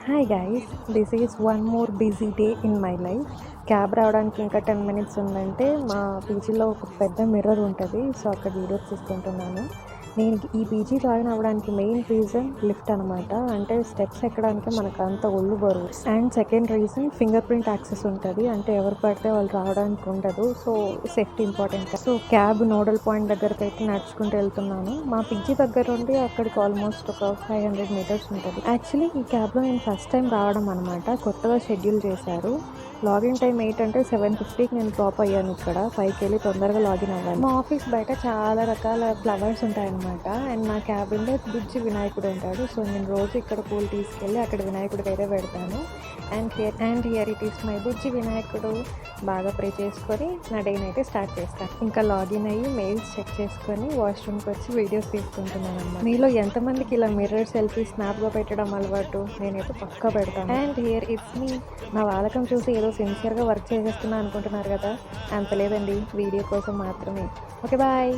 Hi guys, this is one more busy day in my life. Cab రావడానికి ఇంకా 10 minutes ఉందంటే మా పీజీలో ఒక పెద్ద మిర్రర్ ఉంటుంది. సో అక్కడ వీడియోస్ తీసుకుంటున్నాను. నేను ఈ పీజీ జాయిన్ అవ్వడానికి మెయిన్ రీజన్ లిఫ్ట్ అనమాట. అంటే స్టెప్స్ ఎక్కడానికి మనకు అంత ఒళ్ళు బరువు. And second reason finger print access ఉంటుంది. అంటే ఎవరు పడితే వాళ్ళు రావడానికి ఉండదు. So safety important. So cab nodal point దగ్గరికి అయితే నడుచుకుంటూ వెళ్తున్నాను. మా పీజీ దగ్గర ఉండి అక్కడికి ఆల్మోస్ట్ ఒక 500 మీటర్స్ ఉంటుంది. యాక్చువల్లీ ఈ క్యాబ్లో నేను ఫస్ట్ టైం రావడం అనమాట. కొత్తగా షెడ్యూల్ చేశారు. లాగిన్ టైం 8 అంటే 7:50కి నేను డ్రాప్ అయ్యాను. ఇక్కడ 5కి వెళ్ళి తొందరగా లాగిన్ అవ్వాలి. మా ఆఫీస్ బయట చాలా రకాల ఫ్లవర్స్ ఉంటాయన్నమాట. అండ్ నా క్యాబిన్లో బుజ్జి వినాయకుడు ఉంటాడు. సో నేను రోజు ఇక్కడ పూలు తీసుకెళ్ళి అక్కడ వినాయకుడికి అయితే పెడతాను. And here it is my బుజ్జి వినాయకుడు. బాగా ప్రే చేసుకొని నా డేని అయితే స్టార్ట్ చేస్తాను. ఇంకా లాగిన్ అయ్యి మెయిల్స్ చెక్ చేసుకొని వాష్రూమ్కి వచ్చి వీడియోస్ తీసుకుంటున్నాను అన్నమాట. మీలో ఎంతమందికి ఇలా మిర్రర్ సెల్ఫీ స్నాప్గా పెట్టడం అలవాటు? నేనైతే పక్కా పెడతాను. And here it's me. నా వాలకం చూసి ఏదో సిన్సియర్గా వర్క్ చేసేస్తున్నా అనుకుంటున్నారు కదా, అంత లేదండి, వీడియో కోసం మాత్రమే. Okay bye.